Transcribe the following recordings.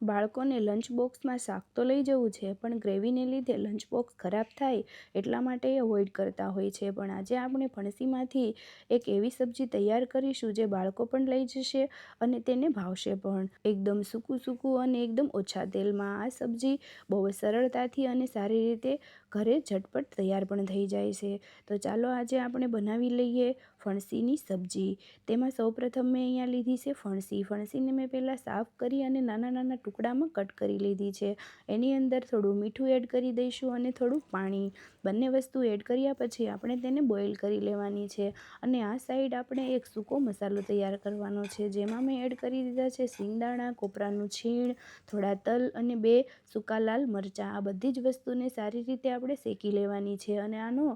બાળકોને લંચ બોક્સમાં શાક તો લઈ જવું છે, પણ ગ્રેવીને લીધે લંચ બોક્સ ખરાબ થાય એટલા માટે અવોઇડ કરતા હોય છે. પણ આજે આપણે ફણસીમાંથી એક એવી સબ્જી તૈયાર કરીશું જે બાળકો પણ લઈ જશે અને તેને ભાવશે પણ. એકદમ સૂકું સૂકું અને એકદમ ઓછા તેલમાં આ સબ્જી બહુ જ સરળતાથી અને સારી રીતે ઘરે ઝટપટ તૈયાર પણ થઈ જાય છે. તો ચાલો આજે આપણે બનાવી લઈએ ફણસીની સબ્જી. તેમાં સૌપ્રથમ મેં અહીંયા લીધી છે ફણસી. ફણસીને મેં પહેલાં સાફ કરી અને નાના નાના ટુકડામાં કટ કરી લીધી છે. એની અંદર થોડું મીઠું એડ કરી દઈશું અને થોડું પાણી. બંને વસ્તુ એડ કર્યા પછી આપણે તેને બોઇલ કરી લેવાની છે. અને આ સાઈડ આપણે એક સૂકો મસાલો તૈયાર કરવાનો છે, જેમાં મેં એડ કરી દીધા છે સિંગદાણા, કોપરાનું છીણ, થોડા તલ અને 2 સૂકા લાલ મરચાં. આ બધી જ વસ્તુને સારી રીતે આપણે શેકી લેવાની છે અને આનો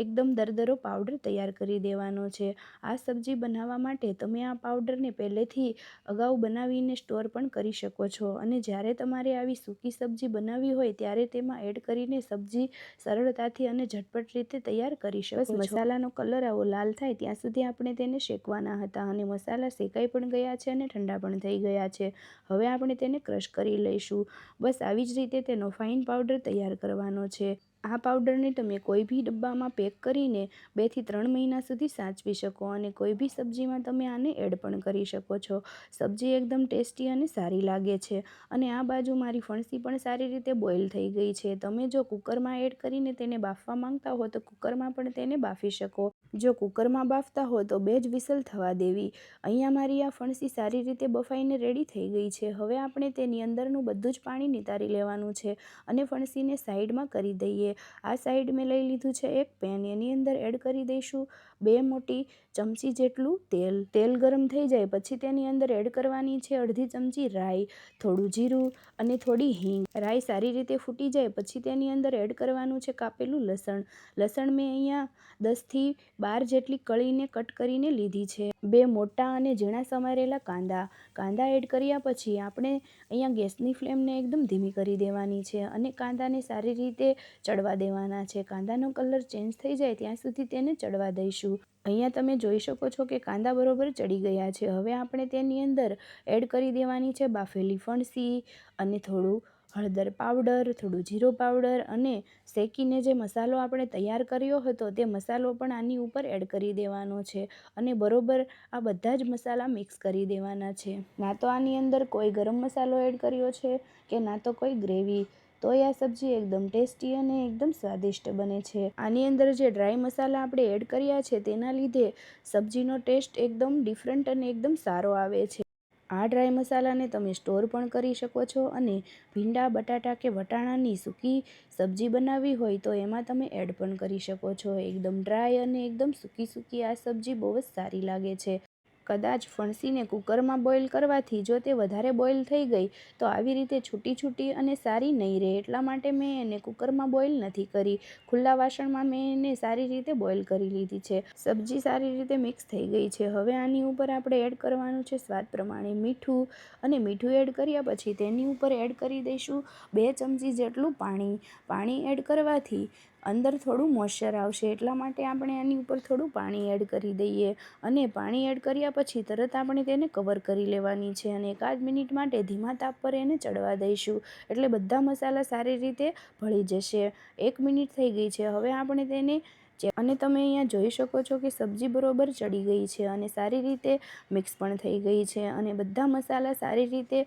એકદમ દરદરો પાવડર તૈયાર કરી દેવાનો છે. આ સબ્જી બનાવવા માટે તમે આ પાવડરને પહેલેથી અગાઉ બનાવીને સ્ટોર પણ કરી શકો છો અને જ્યારે તમારે આવી સૂકી સબ્જી બનાવવી હોય ત્યારે તેમાં એડ કરીને સબ્જી સરળતાથી અને ઝટપટ રીતે તૈયાર કરી શકો છો. મસાલાનો કલર આવો લાલ થાય ત્યાં સુધી આપણે તેને શેકવાના હતા અને મસાલા શેકાઈ પણ ગયા છે અને ઠંડા પણ થઈ ગયા છે. હવે આપણે તેને ક્રશ કરી લઈશું. બસ આવી જ રીતે તેનો ફાઇન પાવડર તૈયાર કરવાનો છે. આ પાવડરને તમે કોઈ બી ડબ્બામાં પેક કરીને 2 થી 3 મહિના સુધી સાચવી શકો અને કોઈ બી સબ્જીમાં તમે આને એડ પણ કરી શકો છો. સબ્જી એકદમ ટેસ્ટી અને સારી લાગે છે. અને આ બાજુ મારી ફણસી પણ સારી રીતે બોઇલ થઈ ગઈ છે. તમે જો કુકરમાં એડ કરીને તેને બાફવા માંગતા હો તો કુકરમાં પણ તેને બાફી શકો. જો કુકરમાં બાફતા હો તો 2 જ વિસલ થવા દેવી. અહીંયા મારી આ ફણસી સારી રીતે બફાઈને રેડી થઈ ગઈ છે. હવે આપણે તેની અંદરનું બધું જ પાણી નિતારી લેવાનું છે અને ફણસીને સાઈડમાં કરી દઈએ. આ સાઈડ મેં લઈ લીધું છે એક પેન. એની અંદર એડ કરી દઈશું 2 મોટી ચમચી જેટલું તેલ. તેલ ગરમ થઈ જાય પછી તેની અંદર એડ કરવાની છે અડધી ચમચી રાઈ, થોડું જીરું અને થોડી હિંગ. રાઈ સારી રીતે ફૂટી જાય પછી તેની અંદર એડ કરવાનું છે કાપેલું લસણ. લસણ મેં અહીંયા 10 થી 12 જેટલી કળીને કટ કરીને લીધી છે. 2 મોટા અને ઝીણા સમારેલા કાંદા. કાંદા એડ કર્યા પછી આપણે અહીંયા ગેસની ફ્લેમને એકદમ ધીમી કરી દેવાની છે અને કાંદાને સારી રીતે ચડવા દેવાના છે. કાંદાનો કલર ચેન્જ થઈ જાય ત્યાં સુધી તેને ચડવા દઈશું. અહીંયા તમે જોઈ શકો છો કે કાંદા બરોબર ચડી ગયા છે. હવે આપણે તેની અંદર એડ કરી દેવાની છે બાફેલી ફણસી અને થોડું હળદર પાવડર, થોડું જીરો પાવડર અને શેકીને જે મસાલો આપણે તૈયાર કર્યો હતો તે મસાલો પણ આની ઉપર એડ કરી દેવાનો છે અને બરોબર આ બધા જ મસાલા મિક્સ કરી દેવાના છે. ના તો આની અંદર કોઈ ગરમ મસાલો એડ કર્યો છે કે ના તો કોઈ ગ્રેવી. તો આ સબ્જી એકદમ ટેસ્ટી અને એકદમ સ્વાદિષ્ટ બને છે. આની અંદર જે ડ્રાય મસાલા આપણે એડ કર્યા છે તેના લીધે સબ્જીનો ટેસ્ટ એકદમ ડિફરન્ટ અને એકદમ સારો આવે છે. આ ડ્રાય મસાલાને તમે સ્ટોર પણ કરી શકો છો અને ભીંડા, બટાટા કે વટાણાની સૂકી સબ્જી બનાવવી હોય તો એમાં તમે એડ પણ કરી શકો છો. એકદમ ડ્રાય અને એકદમ સૂકી સૂકી આ સબ્જી બહુ જ સારી લાગે છે. કદાચ ફણસીને કુકરમાં બોઇલ કરવાથી જો તે વધારે બોઇલ થઈ ગઈ તો આવી રીતે છૂટી છૂટી અને સારી નહીં રહે. એટલા માટે મેં એને કુકરમાં બોઇલ નથી કરી. ખુલ્લા વાસણમાં મેં એને સારી રીતે બોઇલ કરી લીધી છે. સબ્જી સારી રીતે મિક્સ થઈ ગઈ છે. હવે આની ઉપર આપણે એડ કરવાનું છે સ્વાદ પ્રમાણે મીઠું અને મીઠું એડ કર્યા પછી તેની ઉપર એડ કરી દઈશું 2 ચમચી જેટલું પાણી. પાણી એડ કરવાથી અંદર થોડું મોઇશ્ચર આવશે એટલા માટે આપણે આની ઉપર થોડું પાણી એડ કરી દઈએ અને પાણી એડ કર્યા પછી તરત આપણે તેને કવર કરી લેવાની છે અને 1 મિનિટ માટે ધીમા તાપ પર એને ચડવા દઈશું એટલે બધા મસાલા સારી રીતે ભળી જશે. 1 મિનિટ થઈ ગઈ છે. હવે આપણે તેને અને તમે અહીંયા જોઈ શકો છો કે સબ્જી બરોબર ચડી ગઈ છે અને સારી રીતે મિક્સ પણ થઈ ગઈ છે અને બધા મસાલા સારી રીતે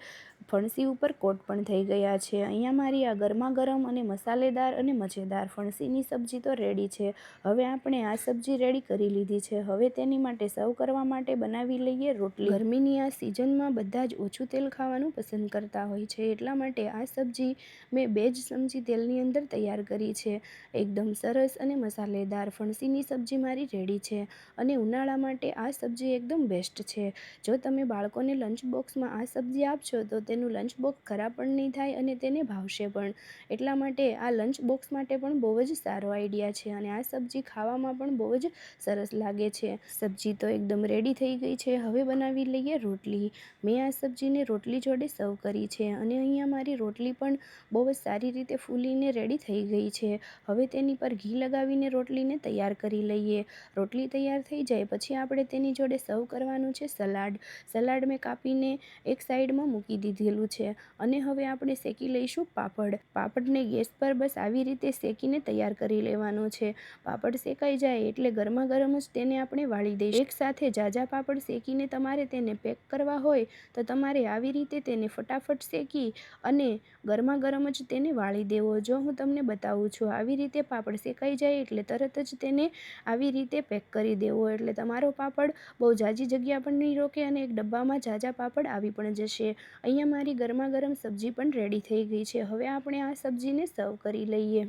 ફણસી ઉપર કોટ પણ થઈ ગયા છે. અહીંયા મારી આ ગરમા ગરમ અને મસાલેદાર અને મજેદાર ફણસીની સબ્જી તો રેડી છે. હવે આપણે આ સબ્જી રેડી કરી લીધી છે. હવે તેની માટે સર્વ કરવા માટે બનાવી લઈએ રોટલી. ગરમીની આ સિઝનમાં બધા જ ઓછું તેલ ખાવાનું પસંદ કરતા હોય છે એટલા માટે આ સબ્જી મેં 2 જ ચમચી તેલની અંદર તૈયાર કરી છે. એકદમ સરસ અને મસાલેદાર ફણસીની સબ્જી મારી રેડી છે અને ઉનાળા માટે આ સબ્જી એકદમ બેસ્ટ છે. જો તમે બાળકોને લંચ બોક્સમાં આ સબ્જી આપશો તો તેનું લંચ બોક્સ ખરાબ પણ નહીં થાય અને તેને ભાવશે પણ. એટલા માટે આ લંચ બોક્સ માટે પણ બહુ જ સારો આઈડિયા છે અને આ સબ્જી ખાવામાં પણ બહુ જ સરસ લાગે છે. સબ્જી તો એકદમ રેડી થઈ ગઈ છે. હવે બનાવી લઈએ રોટલી. મેં આ સબ્જીને રોટલી જોડે સર્વ કરી છે અને અહીંયા મારી રોટલી પણ બહુ જ સારી રીતે ફૂલીને રેડી થઈ ગઈ છે. હવે તેની પર ઘી લગાવીને રોટલીને તૈયાર કરી લઈએ. રોટલી તૈયાર થઈ જાય પછી આપણે તેની જોડે સર્વ કરવાનું છે સલાડ. સલાડ મેં કાપીને એક સાઈડમાં મૂકી દીધી લીધેલું છે અને હવે આપણે શેકી લઈશું પાપડને ગેસ પર બસ આવી રીતે શેકીને તૈયાર કરી લેવાનો છે. પાપડ શેકાઈ જાય એટલે ગરમા ગરમ જ તેને આપણે વાળી દઈશું. એક સાથે જાજા પાપડ શેકીને તમારે તેને પેક કરવા હોય તો તમારે આવી રીતે તેને ફટાફટ શેકી અને ગરમા ગરમ જ તેને વાળી દેવો. જો હું તમને બતાવું છું, આવી રીતે પાપડ શેકાઈ જાય એટલે તરત જ તેને આવી રીતે પેક કરી દેવો, એટલે તમારો પાપડ બહુ જાજી જગ્યા પણ નહીં રોકે અને એક ડબ્બામાં જાજા પાપડ આવી પણ જશે. અહીંયા મારી ગરમા ગરમ સબ્જી પણ રેડી થઈ ગઈ છે. હવે આપણે આ સબ્જીને સર્વ કરી લઈએ.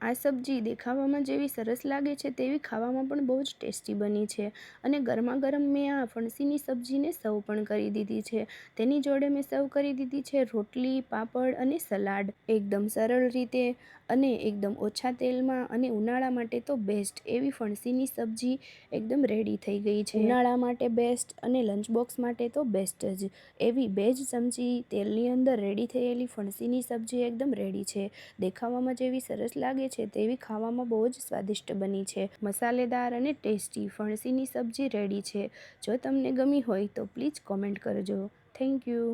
આ સબ્જી દેખાવામાં જેવી સરસ લાગે છે તેવી ખાવામાં પણ બહુ જ ટેસ્ટી બની છે અને ગરમા ગરમ મેં આ ફણસીની સબ્જીને સર્વ પણ કરી દીધી છે. તેની જોડે મેં સર્વ કરી દીધી છે રોટલી, પાપડ અને સલાડ. એકદમ સરળ રીતે અને એકદમ ઓછા તેલમાં અને ઉનાળા માટે તો બેસ્ટ એવી ફણસીની સબ્જી એકદમ રેડી થઈ ગઈ છે. ઉનાળા માટે બેસ્ટ અને લંચ બોક્સ માટે તો બેસ્ટ જ. એવી 2 જ ચમચી તેલની અંદર રેડી થયેલી ફણસીની સબ્જી એકદમ રેડી છે. દેખાવામાં જેવી સરસ લાગે છે તેવી ખાવામાં બહુ જ સ્વાદિષ્ટ બની છે. મસાલેદાર અને ટેસ્ટી ફણસીની સબ્જી રેડી છે. જો તમને ગમી હોય તો પ્લીઝ કોમેન્ટ કરજો. Thank you.